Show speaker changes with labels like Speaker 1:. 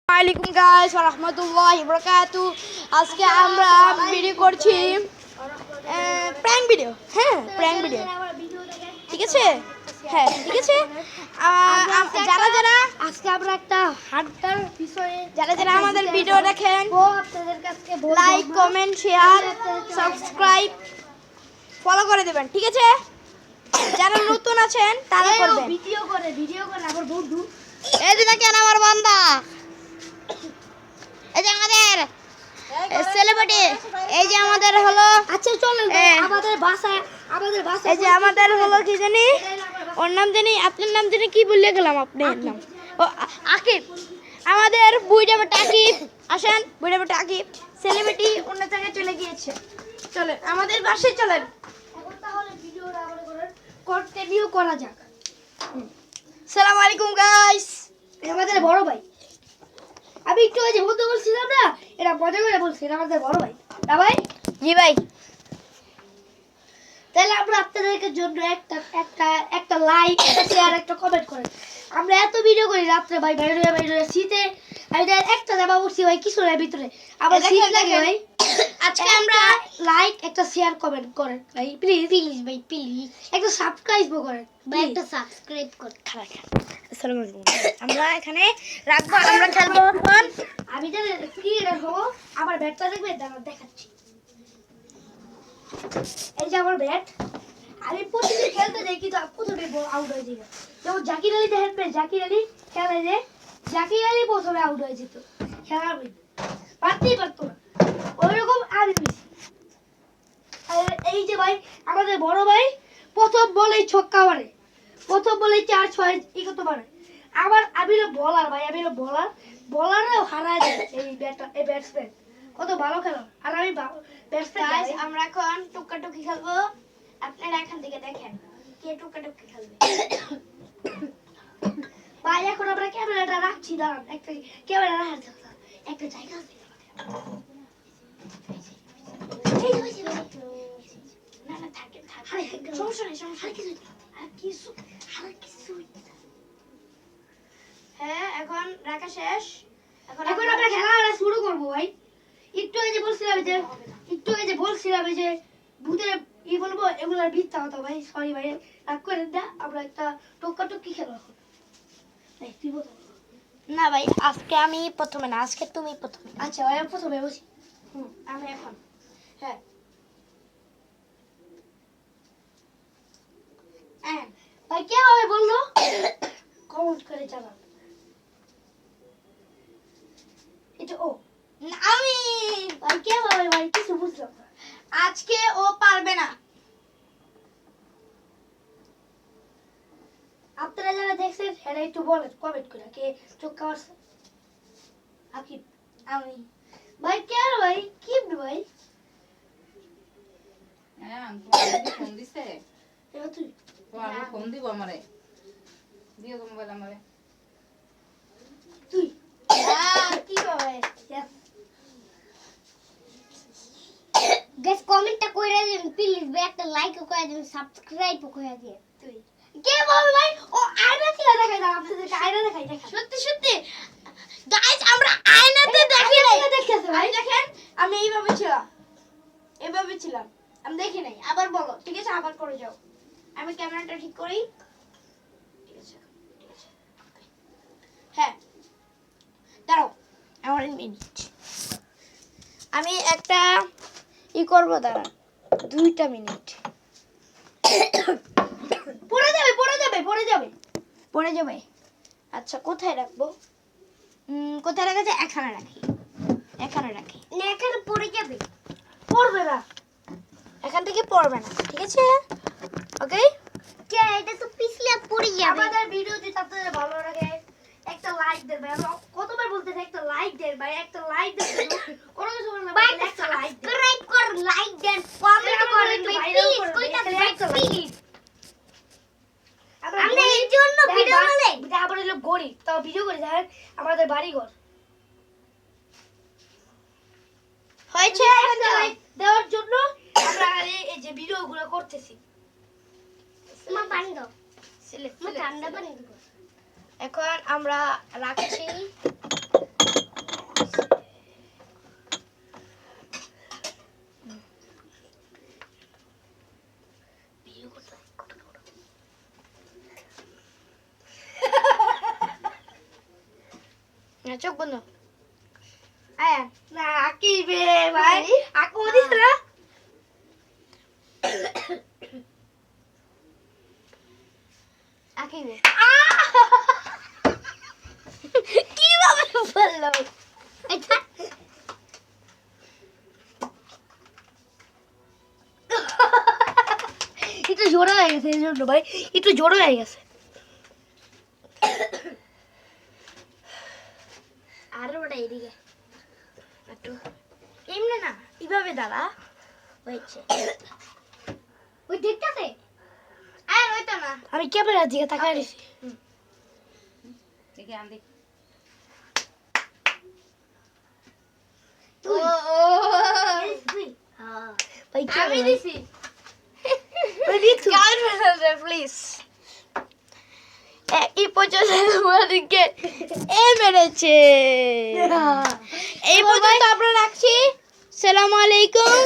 Speaker 1: আসসালামু গাইস ওয়া রাহমাতুল্লাহি ওয়া বারাকাতুহু। আজকে আমরা ভিডিও করছি প্র্যাঙ্ক ভিডিও। হ্যাঁ, প্র্যাঙ্ক ভিডিও। ঠিক আছে? হ্যাঁ, ঠিক আছে। যারা যারা
Speaker 2: আজকে আমরা একটা হান্টার বিষয়ে
Speaker 1: যারা আমাদের ভিডিও দেখেন
Speaker 2: আপনাদের কাছে
Speaker 1: like, comment, share, subscribe, follow করে দেবেন। ঠিক আছে? যারা নতুন আছেন তারা করবেন।
Speaker 2: ভিডিও করে আমার বন্ধু
Speaker 1: এই যে দেখেন আমার বান্দা, এই যে আমাদের সেলিব্রিটি, এই যে আমাদের হলো
Speaker 2: আচ্ছা চলেন আমাদের ভাষায়
Speaker 1: এই যে আমাদের হলো কি জানি ওর নাম জানি, আপনার নাম জানি কি বললে গেলাম, আপনার নাম ও আকিব। আমাদের বুইডা বেটা আকিব, আসেন বুইডা বেটা আকিব সেলিব্রিটি অন্য জায়গায় চলে গিয়েছে। চলেন আমাদের বাসায় চলেন।
Speaker 2: এখন তাহলে ভিডিওটা কন্টিনিউ করা যাক।
Speaker 1: আসসালামু আলাইকুম গাইস।
Speaker 2: আমাদের বড় ভাই, আমি একটু আগে বলতে বলছিলাম না, এটা মজা করে বলছি, এটা আমাদের বড় ভাই না ভাই?
Speaker 1: জি ভাই।
Speaker 2: তাহলে আমরা আপনাদের জন্য একটা লাইক, একটা শেয়ার, একটা কমেন্ট করেন। আমরা এত ভিডিও করি রাত্রে ভাই, বাইরে শীতে আমি একটা জামা পড়ছি ভাই কিছু নাই ভিতরে, আমার শীত লাগে ভাই।
Speaker 1: আজকে আমরা
Speaker 2: লাইক, একটা শেয়ার, কমেন্ট করেন ভাই প্লিজ ভাই, প্লিজ একটা সাবস্ক্রাইবও করেন ভাই, একটা সাবস্ক্রাইব করেন।
Speaker 1: আসসালামু আলাইকুম। আমরা এখানে রাখবো, আমরা খেলবো এখন।
Speaker 2: আমি জানি কি রাখবো, আমার ব্যাটটা দেখবে, দাঁড়ান দেখাচ্ছি। এই যে আমার ব্যাট, আমি প্রতিদিন খেলতে যাই কিন্তু প্রথমে আউট হয়ে যাই। যেমন জাকির আলী দেখেন, জাকির আলী খেলে যে জাকির আলী প্রথমে আউট হয়ে যেত, খেলার পারতেই পারতো না, ওইরকম আমি বেশি। এই যে ভাই আমাদের বড় ভাই প্রথম বলেই ছক্কা মারে, প্রথম বলেই 4-6 ই করতে পারে। আবার আমি বলার ভাই, আমি বলারও হারায় যায় এই ব্যাটসম্যান, কত ভালো খেলো। আর আমি
Speaker 1: গাইস আমরা এখন টুকাটুকি খেলবো, আপনারা এখান থেকে দেখেন কে টুকাটুকি খেলবে।
Speaker 2: ভাই এখন আমরা ক্যামেরাটা রাখছি, দাঁড়ান একটা ক্যামেরা রাখার জন্য একটা জায়গা আছে।
Speaker 1: না না থাকে সমস্যা নেই, সমস্যা নেই। হ্যাঁ এখন রাখা শেষ।
Speaker 2: এখন আমরা খেলা শুরু করবো ভাই। একটু আগে বলছিলাম যে ভূতের বলবো, এগুলোর মিথ্যা কথা ভাই, সরি ভাই রাগ করেন না। আমরা একটা টুকি খেলা তুই প্রথম।
Speaker 1: না ভাই আজকে আমি প্রথমে না, আজকে তুমি প্রথমে।
Speaker 2: আচ্ছা ভাই আমি প্রথমে বসি।
Speaker 1: আমি এখন হ্যাঁ
Speaker 2: ভাই কেভাবে বললো কমেন্ট করে জানান। এটা ও
Speaker 1: না, আমি
Speaker 2: ভাই কেভাবে ভাই কিছু বুঝলাম না।
Speaker 1: আজকে ও পারবে না।
Speaker 2: আপনারা যারা দেখছেন এরা একটু বলেন কমেন্ট করে কে চোখ কামাচ্ছে। আকিব
Speaker 1: আমি
Speaker 2: ভাই কে আর ভাই কি ভাই
Speaker 3: হ্যাঁ তোমার ফোন দিছে,
Speaker 2: এবার তুই
Speaker 3: তোমার ফোন দিব আমারে, দিও তো মোবাইল আমারে।
Speaker 2: তুই
Speaker 1: কি হবে
Speaker 2: গাইস কমেন্টটা কইরা দিন প্লিজ ভাই, একটা লাইক ও কইরা দিন, সাবস্ক্রাইব ও কইরা দিন।
Speaker 1: তুই
Speaker 2: কে ভাই ভাই ও আয়না কি দেখাই দাও, আপনাদেরকে আয়না দেখাই দেখা
Speaker 1: সত্যি সত্যি গাইস আমরা আয়নাতে দেখি নাই।
Speaker 2: দেখতেছে
Speaker 1: ভাই
Speaker 2: ভাই।
Speaker 1: দেখেন আমি এইভাবে ছিলাম, আমি দেখি নাই। আবার বলো, ঠিক আছে আবার করে যাও। আমি ক্যামেরাটা ঠিক করি, ঠিক আছে ঠিক আছে। হ্যাঁ দাঁড়াও আমার মিনিট, আমি একটা করবো, দাঁড়া 2টা মিনিট।
Speaker 2: পড়ে যাবে।
Speaker 1: আচ্ছা কোথায় রাখবো? কোথায় রাখা যায়? এখানে রাখি।
Speaker 2: না এখানে পড়ে যাবে, পড়বে না,
Speaker 1: এখান থেকে পড়বে না, ঠিক আছে? ওকে
Speaker 2: কে এটা তো পিছলে পড়ে যাবে। আমাদের ভিডিও যদি আপনাদের ভালো লাগে একটা লাইক দেন ভাই, আমরা কতবার বলতেছি একটা লাইক দেন ভাই, একটা লাইক দেন, কোনো কিছু বলেন না ভাই, একটা লাইক দেন, সাবস্ক্রাইব করেন, লাইক দেন, কমেন্ট করেন ভাই প্লিজ, কইতা ভাই প্লিজ। আমরা এর জন্য ভিডিও বানাই, আবার হলো গড়ি তাও ভিডিও করে দেখেন আমাদের বাড়ি ঘর
Speaker 1: হয়েছে।
Speaker 2: একটা লাইক দেওয়ার জন্য আমরা এই যে ভিডিওগুলো করতেছি। মা পানি দাও, মা ঠান্ডা পানি দাও।
Speaker 1: এখন আমরা রাখছি। না চোখ বন্ধ আয়া
Speaker 2: না আকিবে ভাই আকু দিছ না
Speaker 1: আঁকিবে কিভাবে বললো এটা
Speaker 2: একটু জোরে হয়ে গেছে এই জন্য ভাই একটু জোরে হয়ে গেছে
Speaker 1: আরো ওটা এদিকে একটু এমনি না এইভাবে দাঁড়া হয়েছে
Speaker 2: ওই দেখতেছে
Speaker 1: আর ওইটা না
Speaker 2: আমি ক্যামেরার দিকে তাকায় রইছি
Speaker 3: দেখি আন দেখি
Speaker 2: তুই
Speaker 1: ও
Speaker 2: তুই
Speaker 1: হ্যাঁ
Speaker 2: ভাই
Speaker 1: আমি দিছি প্লিজ এই পর্যন্ত আমাদেরকে এ মেরেছে এই পর্যন্ত আমরা রাখছি সালাম আলাইকুম